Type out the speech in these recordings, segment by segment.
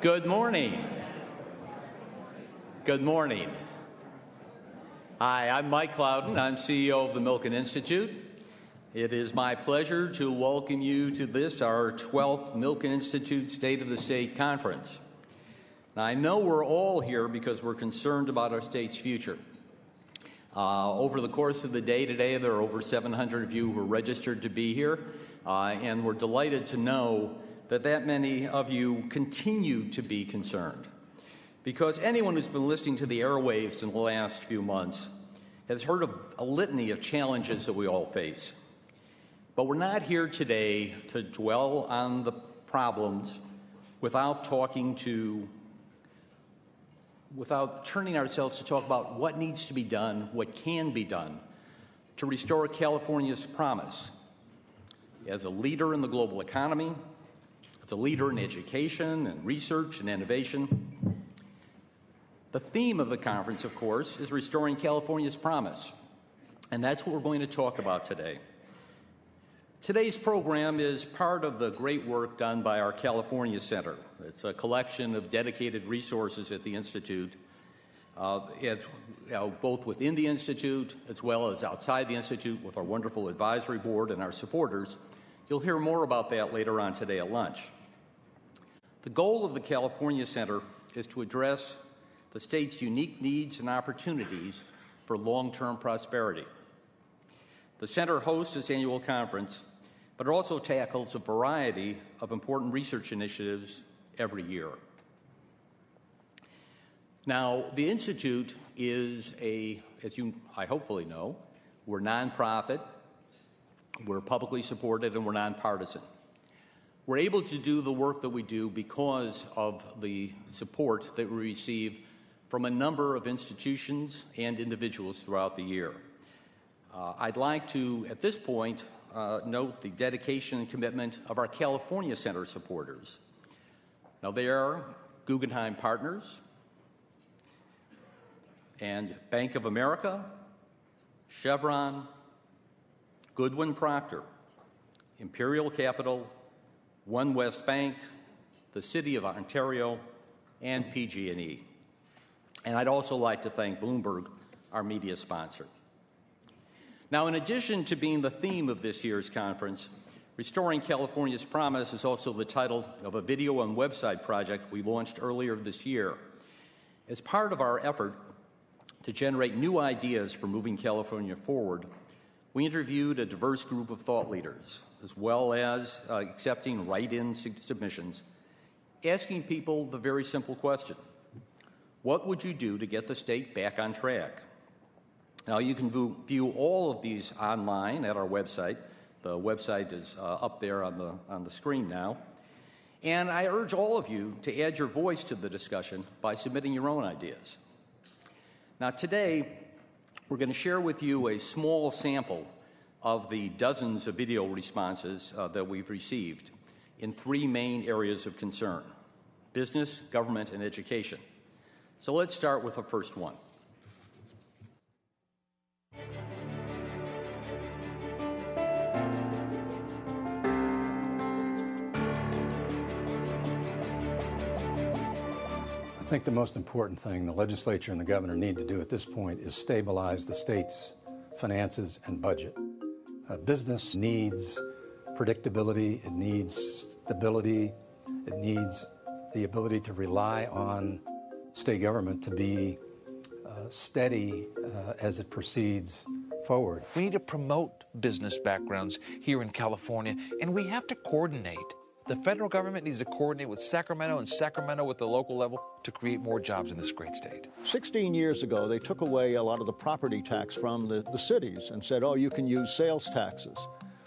Good morning. Good morning. Hi, I'm Mike Loudon. I'm CEO of the Milken Institute. It is my pleasure to welcome you to this, our 12th Milken Institute State of the State Conference. Now, I know we're all here because we're concerned about our state's future. Over the course of the day today, there are over 700 of you who are registered to be here, and we're delighted to know that many of you continue to be concerned. Because anyone who's been listening to the airwaves in the last few months has heard of a litany of challenges that we all face. But we're not here today to dwell on the problems without turning ourselves to talk about what needs to be done, what can be done to restore California's promise as a leader in the global economy, as a leader in education and research and innovation. The theme of the conference, of course, is restoring California's promise, and that's what we're going to talk about today. Today's program is part of the great work done by our California Center. It's a collection of dedicated resources at the Institute, both within the Institute as well as outside the Institute with our wonderful advisory board and our supporters. You'll hear more about that later on today at lunch. The goal of the California Center is to address the state's unique needs and opportunities for long-term prosperity. The center hosts its annual conference, but it also tackles a variety of important research initiatives every year. Now, the Institute is as you I hopefully know, we're nonprofit, we're publicly supported, and we're nonpartisan. We're able to do the work that we do because of the support that we receive from a number of institutions and individuals throughout the year. I'd like to, at this point, note the dedication and commitment of our California Center supporters. Now, they are Guggenheim Partners and Bank of America, Chevron, Goodwin Procter, Imperial Capital, One West Bank, the City of Ontario, and PG&E. And I'd also like to thank Bloomberg, our media sponsor. Now, in addition to being the theme of this year's conference, Restoring California's Promise is also the title of a video and website project we launched earlier this year. As part of our effort to generate new ideas for moving California forward, we interviewed a diverse group of thought leaders, as well as accepting write-in submissions, asking people the very simple question: what would you do to get the state back on track? Now, you can view all of these online at our website. The website is up there on the screen now. And I urge all of you to add your voice to the discussion by submitting your own ideas. Now, today, we're going to share with you a small sample of the dozens of video responses that we've received in three main areas of concern: business, government, and education. So let's start with the first one. I think the most important thing the legislature and the governor need to do at this point is stabilize the state's finances and budget. Business needs predictability, it needs stability, it needs the ability to rely on state government to be steady as it proceeds forward. We need to promote business backgrounds here in California, and we have to coordinate. The federal government needs to coordinate with Sacramento and Sacramento with the local level to create more jobs in this great state. 16 years ago, they took away a lot of the property tax from the cities and said, oh, you can use sales taxes.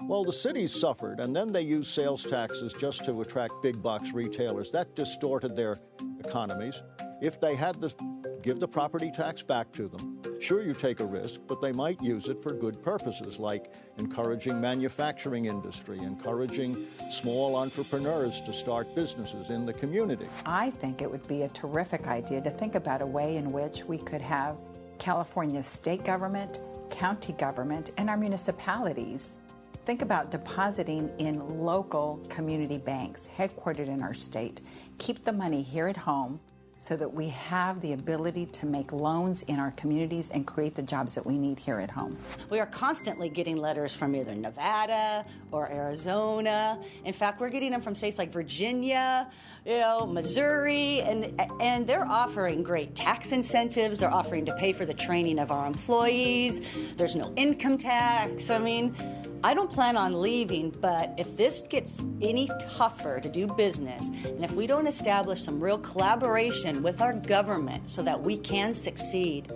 Well, the cities suffered, and then they used sales taxes just to attract big box retailers. That distorted their economies. If they had to give the property tax back to them, sure, you take a risk, but they might use it for good purposes, like encouraging manufacturing industry, encouraging small entrepreneurs to start businesses in the community. I think it would be a terrific idea to think about a way in which we could have California's state government, county government, and our municipalities Think about depositing in local community banks headquartered in our state. Keep the money here at home so that we have the ability to make loans in our communities and create the jobs that we need here at home. We are constantly getting letters from either Nevada or Arizona. In fact, we're getting them from states like Virginia, Missouri, and they're offering great tax incentives. They're offering to pay for the training of our employees. There's no income tax. I don't plan on leaving, but if this gets any tougher to do business, and if we don't establish some real collaboration with our government so that we can succeed,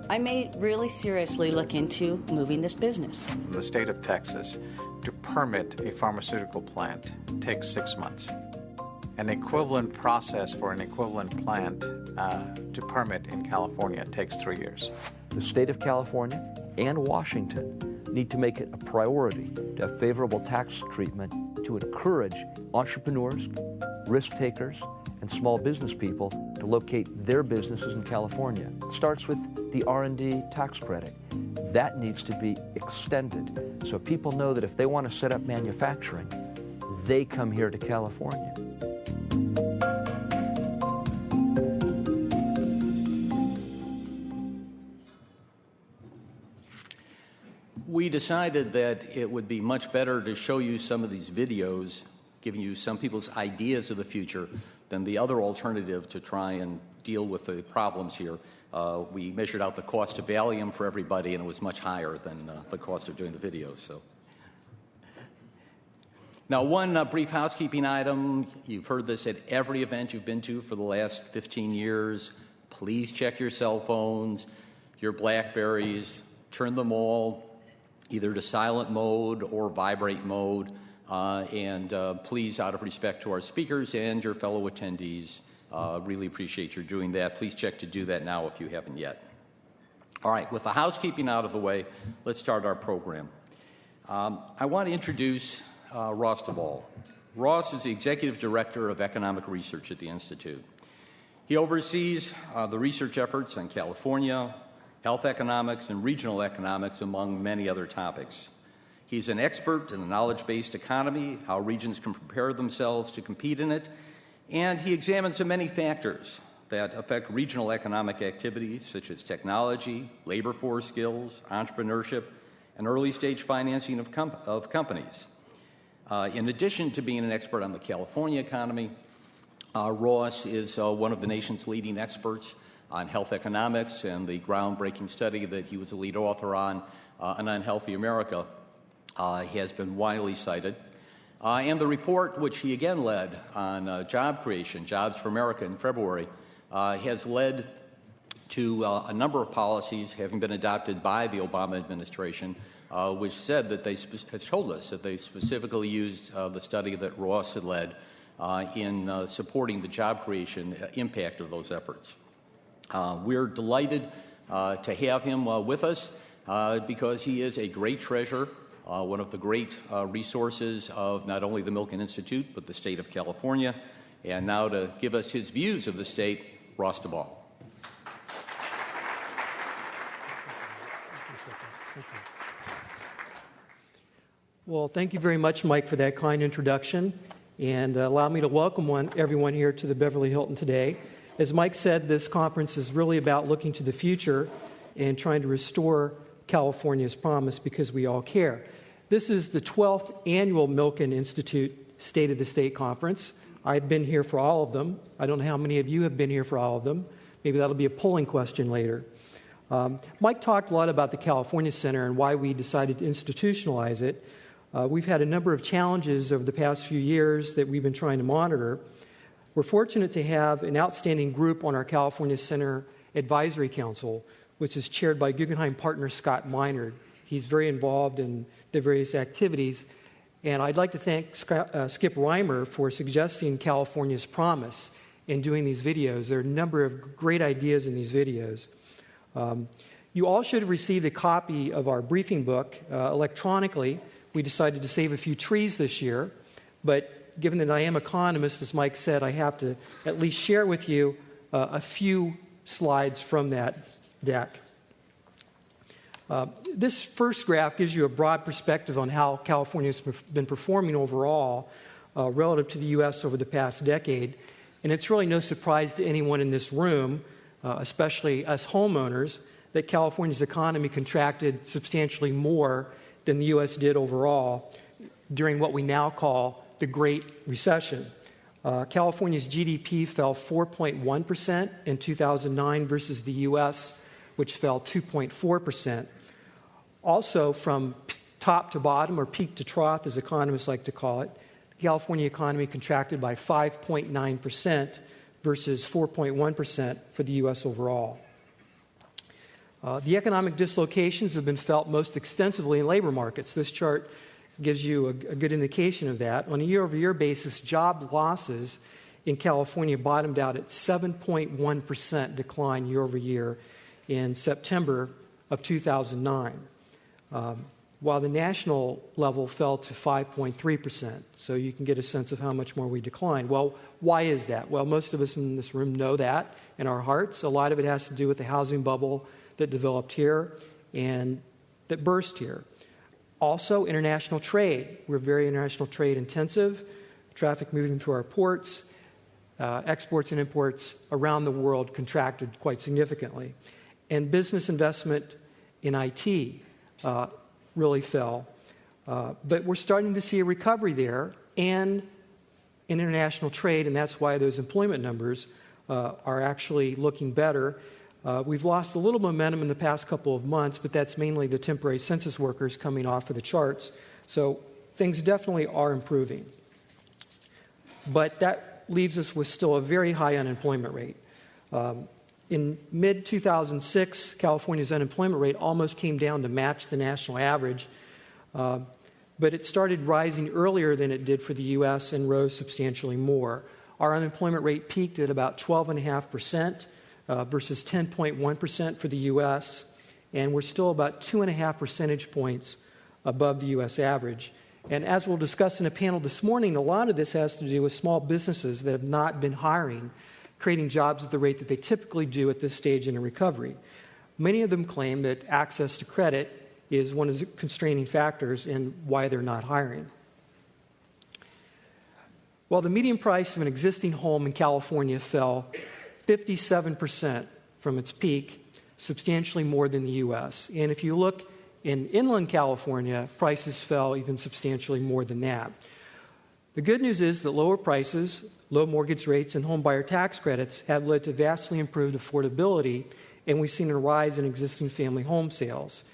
I may really seriously look into moving this business. In the state of Texas, to permit a pharmaceutical plant takes 6 months. An equivalent process for an equivalent plant to permit in California takes 3 years. The state of California and Washington need to make it a priority to have favorable tax treatment to encourage entrepreneurs, risk takers, and small business people to locate their businesses in California. It starts with the R&D tax credit. That needs to be extended so people know that if they want to set up manufacturing, they come here to California. We decided that it would be much better to show you some of these videos, giving you some people's ideas of the future, than the other alternative to try and deal with the problems here. We measured out the cost of Valium for everybody, and it was much higher than the cost of doing the videos. So, now, one brief housekeeping item. You've heard this at every event you've been to for the last 15 years. Please check your cell phones, your BlackBerries, turn them all either to silent mode or vibrate mode, and please, out of respect to our speakers and your fellow attendees, really appreciate your doing that. Please check to do that now if you haven't yet. All right, with the housekeeping out of the way, let's start our program. I want to introduce Ross Duvall. Ross is the Executive Director of Economic Research at the Institute. He oversees the research efforts on California, health economics, and regional economics, among many other topics. He's an expert in the knowledge-based economy, how regions can prepare themselves to compete in it, and he examines the many factors that affect regional economic activities, such as technology, labor force skills, entrepreneurship, and early-stage financing of companies. In addition to being an expert on the California economy, Ross is one of the nation's leading experts on health economics, and the groundbreaking study that he was the lead author on, An Unhealthy America, has been widely cited. And the report, which he again led on job creation, Jobs for America in February, has led to a number of policies having been adopted by the Obama administration, which said that has told us that they specifically used the study that Ross had led in supporting the job creation impact of those efforts. We're delighted to have him with us because he is a great treasure, one of the great resources of not only the Milken Institute, but the state of California. And now to give us his views of the state, Ross Duvall. Well, thank you very much, Mike, for that kind introduction, and allow me to welcome everyone here to the Beverly Hilton today. As Mike said, this conference is really about looking to the future and trying to restore California's promise because we all care. This is the 12th annual Milken Institute State of the State Conference. I've been here for all of them. I don't know how many of you have been here for all of them. Maybe that'll be a polling question later. Mike talked a lot about the California Center and why we decided to institutionalize it. We've had a number of challenges over the past few years that we've been trying to monitor. We're fortunate to have an outstanding group on our California Center Advisory Council, which is chaired by Guggenheim partner Scott Minard. He's very involved in the various activities. And I'd like to thank Skip Reimer for suggesting California's promise in doing these videos. There are a number of great ideas in these videos. You all should have received a copy of our briefing book electronically. We decided to save a few trees this year, but given that I am an economist, as Mike said, I have to at least share with you a few slides from that deck. This first graph gives you a broad perspective on how California has been performing overall relative to the U.S. over the past decade. And it's really no surprise to anyone in this room, especially us homeowners, that California's economy contracted substantially more than the U.S. did overall during what we now call the Great Recession. California's GDP fell 4.1% in 2009 versus the U.S., which fell 2.4%. Also, from top to bottom, or peak to trough, as economists like to call it, the California economy contracted by 5.9% versus 4.1% for the U.S. overall. The economic dislocations have been felt most extensively in labor markets. This chart gives you a good indication of that. On a year-over-year basis, job losses in California bottomed out at 7.1% decline year-over-year in September of 2009, while the national level fell to 5.3%. So you can get a sense of how much more we declined. Well, why is that? Well, most of us in this room know that in our hearts. A lot of it has to do with the housing bubble that developed here and that burst here. Also, international trade. We're very international trade intensive. Traffic moving through our ports, exports and imports around the world contracted quite significantly. And business investment in IT really fell. But we're starting to see a recovery there and in international trade, and that's why those employment numbers are actually looking better. We've lost a little momentum in the past couple of months, but that's mainly the temporary census workers coming off of the charts. So things definitely are improving. But that leaves us with still a very high unemployment rate. In mid-2006, California's unemployment rate almost came down to match the national average, but it started rising earlier than it did for the U.S. and rose substantially more. Our unemployment rate peaked at about 12.5%. Versus 10.1% for the U.S., and we're still about 2.5 percentage points above the U.S. average. And as we'll discuss in a panel this morning, a lot of this has to do with small businesses that have not been hiring, creating jobs at the rate that they typically do at this stage in a recovery. Many of them claim that access to credit is one of the constraining factors in why they're not hiring. Well, the median price of an existing home in California fell 57% from its peak, substantially more than the U.S. And if you look in inland California, prices fell even substantially more than that. The good news is that lower prices, low mortgage rates, and home buyer tax credits have led to vastly improved affordability, and we've seen a rise in existing family home sales.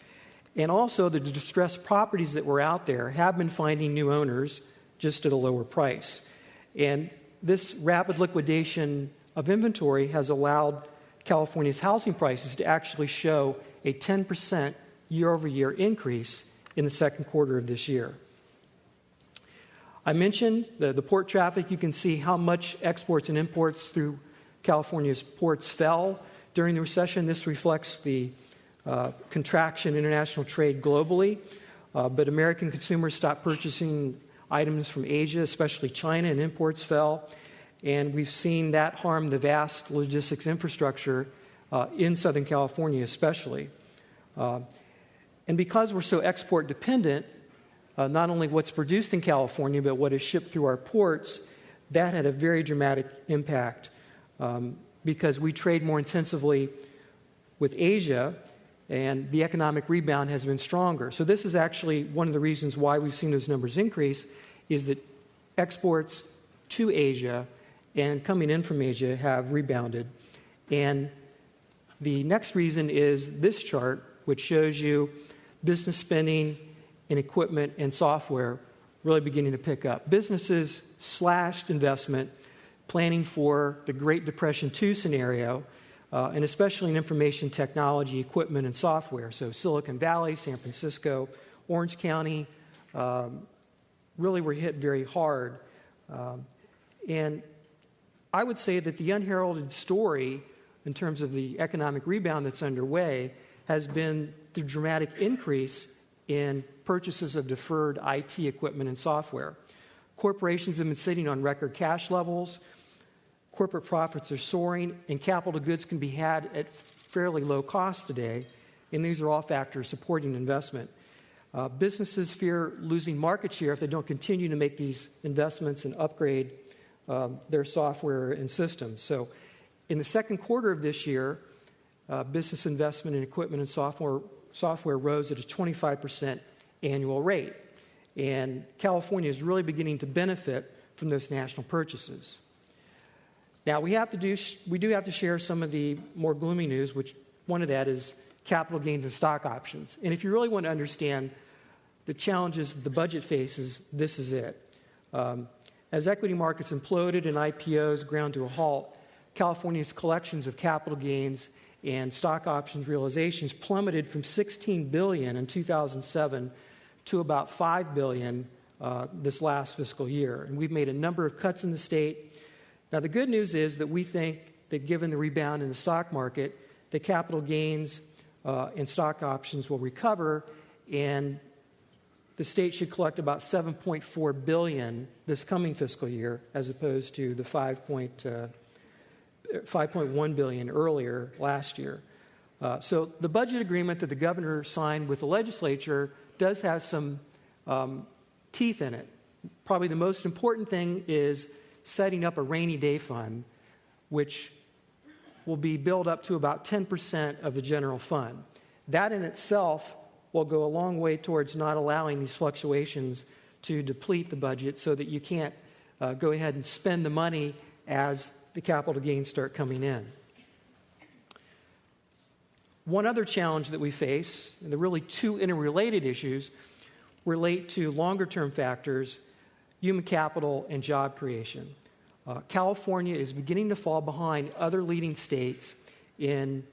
And also, the distressed properties that were out there have been finding new owners just at a lower price. And this rapid liquidation of inventory has allowed California's housing prices to actually show a 10% year-over-year increase in the second quarter of this year. I mentioned the port traffic. You can see how much exports and imports through California's ports fell during the recession. This reflects the contraction in international trade globally, but American consumers stopped purchasing items from Asia, especially China, and imports fell. And we've seen that harm the vast logistics infrastructure in Southern California especially. And because we're so export dependent, not only what's produced in California, but what is shipped through our ports, that had a very dramatic impact because we trade more intensively with Asia, and the economic rebound has been stronger. So this is actually one of the reasons why we've seen those numbers increase, is that exports to Asia and coming in from Asia have rebounded. And the next reason is this chart, which shows you business spending in equipment and software really beginning to pick up. Businesses slashed investment, planning for the Great Depression II scenario, and especially in information technology, equipment, and software. So Silicon Valley, San Francisco, Orange County really were hit very hard. And I would say that the unheralded story in terms of the economic rebound that's underway has been the dramatic increase in purchases of deferred IT equipment and software. Corporations have been sitting on record cash levels, corporate profits are soaring, and capital goods can be had at fairly low cost today. And these are all factors supporting investment. Businesses fear losing market share if they don't continue to make these investments and upgrade their software and systems. So in the second quarter of this year, business investment in equipment and software rose at a 25% annual rate. And California is really beginning to benefit from those national purchases. Now, we do have to share some of the more gloomy news, which one of that is capital gains and stock options. And if you really want to understand the challenges the budget faces, this is it. As equity markets imploded and IPOs ground to a halt, California's collections of capital gains and stock options realizations plummeted from $16 billion in 2007 to about $5 billion this last fiscal year. And we've made a number of cuts in the state. Now, the good news is that we think that given the rebound in the stock market, the capital gains and stock options will recover, and the state should collect about $7.4 billion this coming fiscal year, as opposed to the $5.1 billion earlier last year. So the budget agreement that the governor signed with the legislature does have some teeth in it. Probably the most important thing is setting up a rainy day fund, which will be built up to about 10% of the general fund. That in itself will go a long way towards not allowing these fluctuations to deplete the budget so that you can't go ahead and spend the money as the capital gains start coming in. One other challenge that we face, and the really two interrelated issues, relate to longer-term factors, human capital and job creation. California is beginning to fall behind other leading states in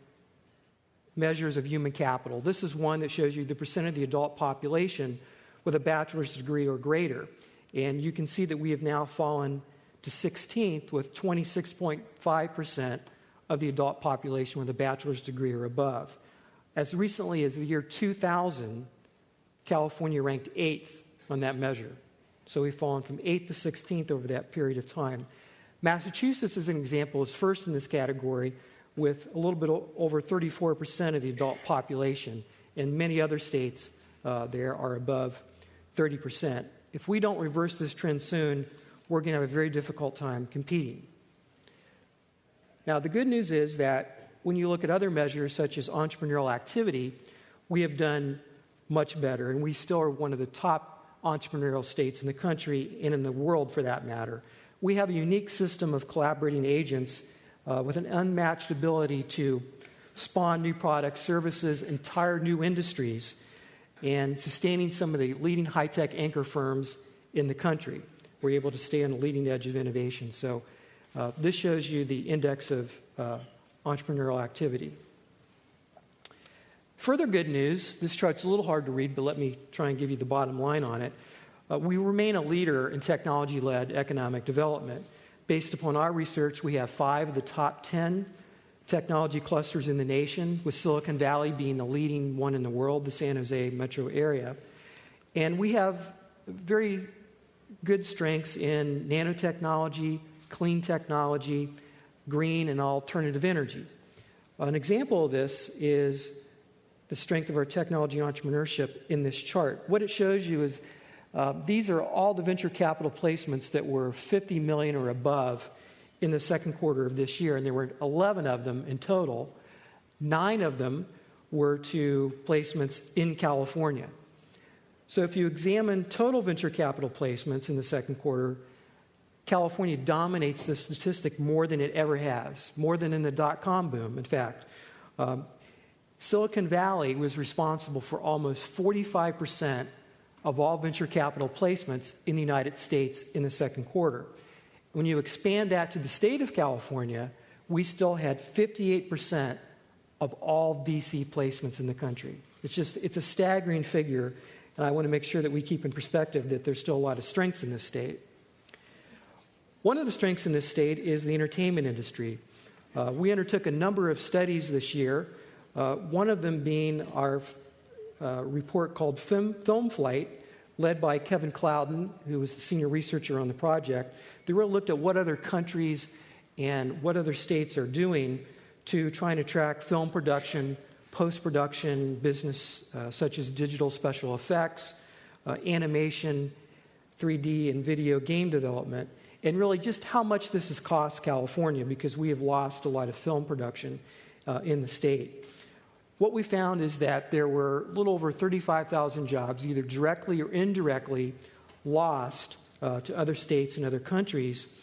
measures of human capital. This is one that shows you the percent of the adult population with a bachelor's degree or greater. And you can see that we have now fallen to 16th with 26.5% of the adult population with a bachelor's degree or above. As recently as the year 2000, California ranked 8th on that measure. So we've fallen from 8th to 16th over that period of time. Massachusetts, as an example, is first in this category with a little bit over 34% of the adult population. And many other states there are above 30%. If we don't reverse this trend soon, we're going to have a very difficult time competing. Now, the good news is that when you look at other measures such as entrepreneurial activity, we have done much better, and we still are one of the top entrepreneurial states in the country and in the world for that matter. We have a unique system of collaborating agents with an unmatched ability to spawn new products, services, entire new industries, and sustaining some of the leading high-tech anchor firms in the country. We're able to stay on the leading edge of innovation. So this shows you the index of entrepreneurial activity. Further good news, this chart's a little hard to read, but let me try and give you the bottom line on it. We remain a leader in technology-led economic development. Based upon our research, we have 5 of the top 10 technology clusters in the nation, with Silicon Valley being the leading one in the world, the San Jose metro area. And we have very good strengths in nanotechnology, clean technology, green, and alternative energy. An example of this is the strength of our technology entrepreneurship in this chart. What it shows you is these are all the venture capital placements that were $50 million or above in the second quarter of this year, and there were 11 of them in total. 9 of them were to placements in California. So if you examine total venture capital placements in the second quarter, California dominates the statistic more than it ever has, more than in the dot-com boom, in fact. Silicon Valley was responsible for almost 45% of all venture capital placements in the United States in the second quarter. When you expand that to the state of California, we still had 58% of all VC placements in the country. It's a staggering figure, and I want to make sure that we keep in perspective that there's still a lot of strengths in this state. One of the strengths in this state is the entertainment industry. We undertook a number of studies this year, one of them being our report called Film Flight, led by Kevin Clouden, who was the senior researcher on the project. They really looked at what other countries and what other states are doing to try and attract film production post-production business such as digital special effects, animation, 3D and video game development, and really just how much this has cost California, because we have lost a lot of film production in the state. What we found is that there were a little over 35,000 jobs, either directly or indirectly, lost to other states and other countries,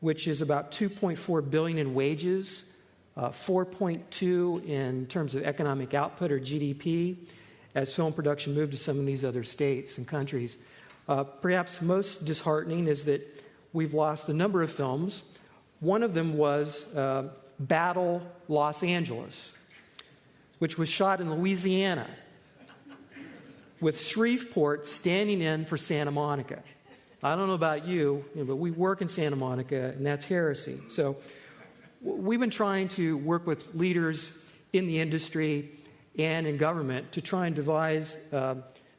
which is about $2.4 billion in wages, 4.2 in terms of economic output or GDP, as film production moved to some of these other states and countries. Perhaps most disheartening is that we've lost a number of films. One of them was Battle Los Angeles, which was shot in Louisiana, with Shreveport standing in for Santa Monica. I don't know about you, but we work in Santa Monica, and that's heresy. So we've been trying to work with leaders in the industry and in government to try and devise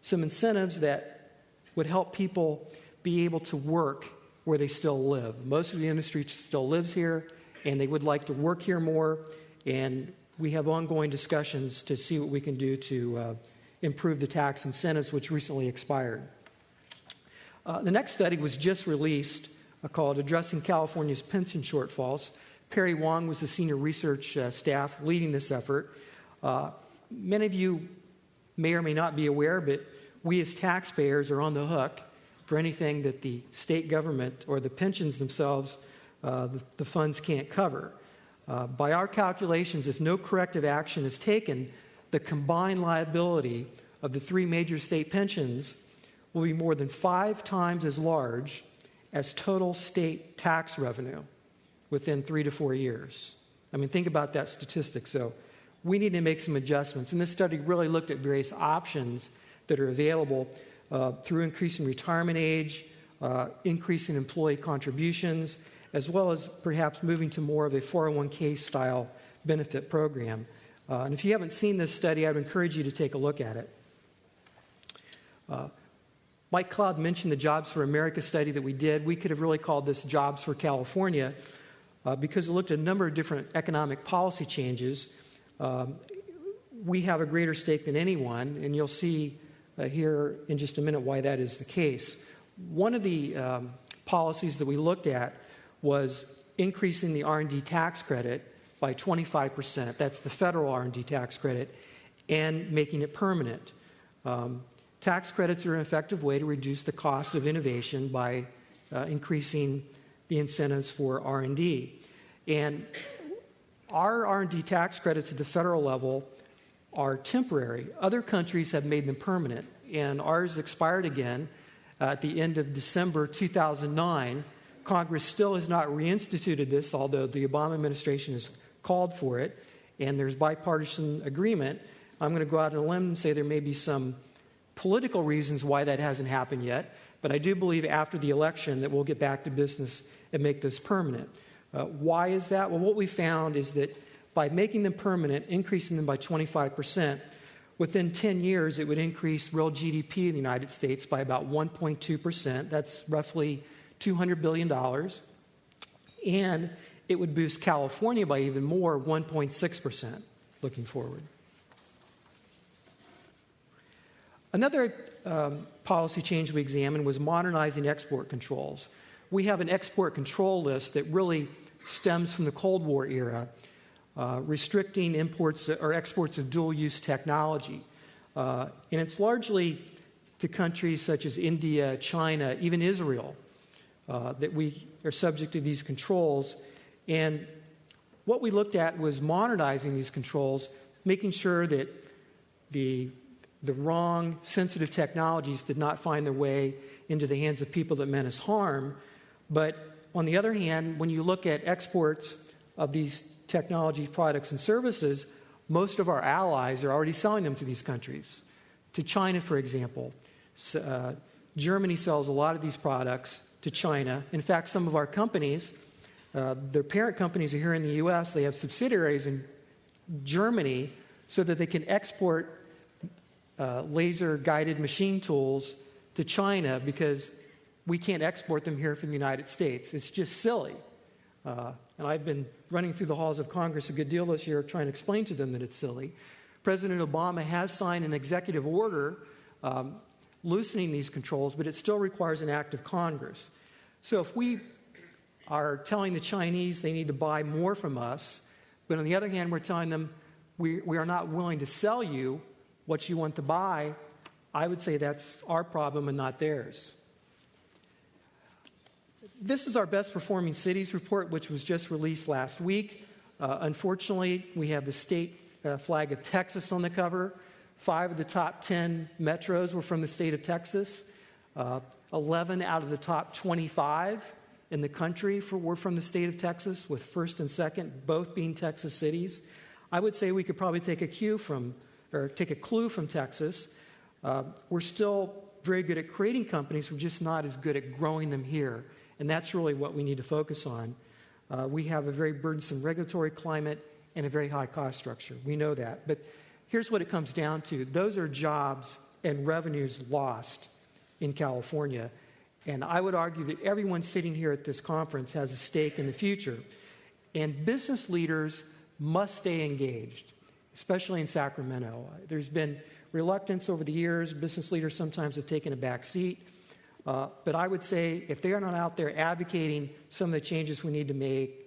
some incentives that would help people be able to work where they still live. Most of the industry still lives here, and they would like to work here more, and we have ongoing discussions to see what we can do to improve the tax incentives, which recently expired. The next study was just released, called Addressing California's Pension Shortfalls. Perry Wong was the senior research staff leading this effort. Many of you may or may not be aware, but we as taxpayers are on the hook for anything that the state government or the pensions themselves, the funds can't cover. By our calculations, if no corrective action is taken, the combined liability of the three major state pensions will be more than 5 times as large as total state tax revenue within 3 to 4 years. I mean, think about that statistic. So we need to make some adjustments. And this study really looked at various options that are available through increasing retirement age, increasing employee contributions, as well as perhaps moving to more of a 401k style benefit program. And if you haven't seen this study, I would encourage you to take a look at it. Mike Cloud mentioned the Jobs for America study that we did. We could have really called this Jobs for California because it looked at a number of different economic policy changes. We have a greater stake than anyone, and you'll see here in just a minute why that is the case. One of the policies that we looked at was increasing the R&D tax credit by 25%. That's the federal R&D tax credit, and making it permanent. Tax credits are an effective way to reduce the cost of innovation by increasing the incentives for R&D. And our R&D tax credits at the federal level are temporary. Other countries have made them permanent, and ours expired again at the end of December 2009. Congress still has not reinstituted this, although the Obama administration has called for it, and there's bipartisan agreement. I'm going to go out on a limb and say there may be some political reasons why that hasn't happened yet, but I do believe after the election that we'll get back to business and make this permanent. Why is that? Well, what we found is that by making them permanent, increasing them by 25%, within 10 years it would increase real GDP in the United States by about 1.2%. That's roughly $200 billion. And it would boost California by even more, 1.6%, looking forward. Another policy change we examined was modernizing export controls. We have an export control list that really stems from the Cold War era, restricting imports or exports of dual-use technology. And it's largely to countries such as India, China, even Israel, that we are subject to these controls. And what we looked at was modernizing these controls, making sure that the wrong sensitive technologies did not find their way into the hands of people that meant us harm. But on the other hand, when you look at exports of these technology products and services, most of our allies are already selling them to these countries. To China, for example. Germany sells a lot of these products to China. In fact, some of our companies, their parent companies are here in the U.S., they have subsidiaries in Germany so that they can export laser-guided machine tools to China because we can't export them here from the United States. It's just silly. I and I've been running through the halls of Congress a good deal this year trying to explain to them that it's silly. President Obama has signed an executive order loosening these controls, but it still requires an act of Congress. So if we are telling the Chinese they need to buy more from us, but on the other hand, we're telling them we are not willing to sell you what you want to buy, I would say that's our problem and not theirs. This is our best performing cities report, which was just released last week. Unfortunately, we have the state flag of Texas on the cover. 5 of the top 10 metros were from the state of Texas. 11 out of the top 25 in the country were from the state of Texas, with first and second both being Texas cities. I would say we could probably take a clue from Texas. We're still very good at creating companies. We're just not as good at growing them here. And that's really what we need to focus on. We have a very burdensome regulatory climate and a very high cost structure. We know that. But here's what it comes down to. Those are jobs and revenues lost in California. And I would argue that everyone sitting here at this conference has a stake in the future. And business leaders must stay engaged, especially in Sacramento. There's been reluctance over the years. Business leaders sometimes have taken a back seat. But I would say if they are not out there advocating some of the changes we need to make,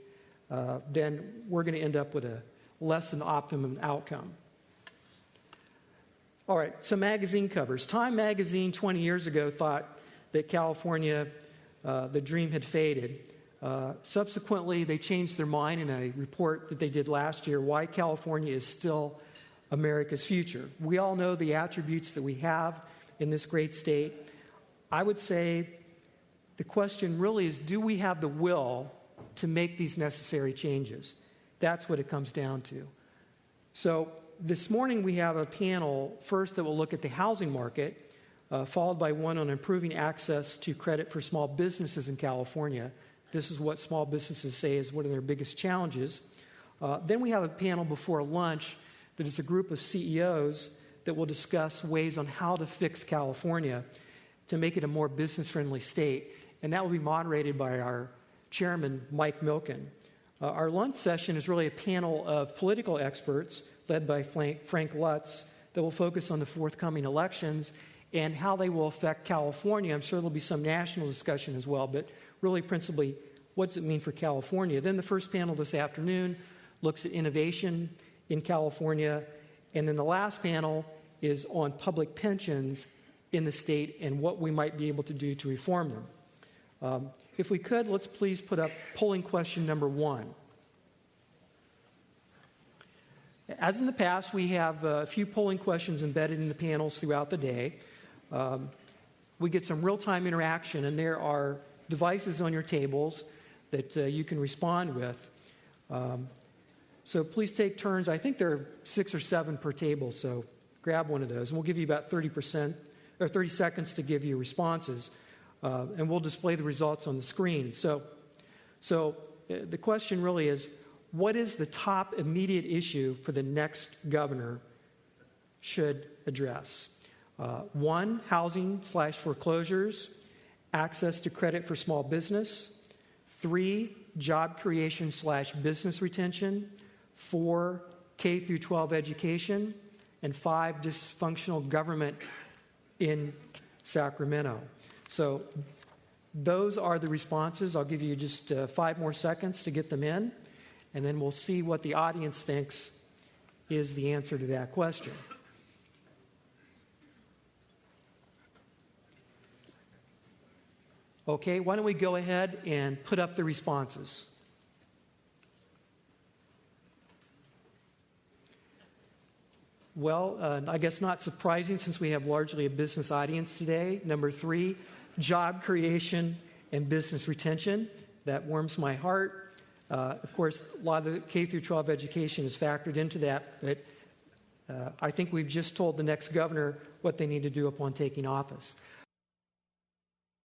then we're going to end up with a less than optimum outcome. All right, some magazine covers. Time magazine 20 years ago thought that California, the dream had faded. Subsequently, they changed their mind in a report that they did last year, why California is still America's future. We all know the attributes that we have in this great state. I would say the question really is, do we have the will to make these necessary changes? That's what it comes down to. So this morning we have a panel first that will look at the housing market, followed by one on improving access to credit for small businesses in California. This is what small businesses say is one of their biggest challenges. Then we have a panel before lunch that is a group of CEOs that will discuss ways on how to fix California to make it a more business-friendly state. And that will be moderated by our chairman, Mike Milken. Our lunch session is really a panel of political experts led by Frank Lutz that will focus on the forthcoming elections and how they will affect California. I'm sure there'll be some national discussion as well, but really principally, what does it mean for California? Then the first panel this afternoon looks at innovation in California. And then the last panel is on public pensions in the state and what we might be able to do to reform them. If we could, let's please put up polling question number 1. As in the past, we have a few polling questions embedded in the panels throughout the day. We get some real-time interaction, and there are devices on your tables that you can respond with. So please take turns. I think there are 6 or 7 per table, so grab one of those. And we'll give you about 30 seconds to give you responses. And we'll display the results on the screen. So the question really is, what is the top immediate issue for the next governor should address? 1, housing/foreclosures, access to credit for small business. 3, job creation/business retention. 4, K through 12 education. And 5, dysfunctional government in Sacramento. So those are the responses. I'll give you just 5 more seconds to get them in, and then we'll see what the audience thinks is the answer to that question. Okay, why don't we go ahead and put up the responses? Well, I guess not surprising since we have largely a business audience today. Number 3, job creation and business retention. That warms my heart. Of course, a lot of the K through 12 education is factored into that, but I think we've just told the next governor what they need to do upon taking office.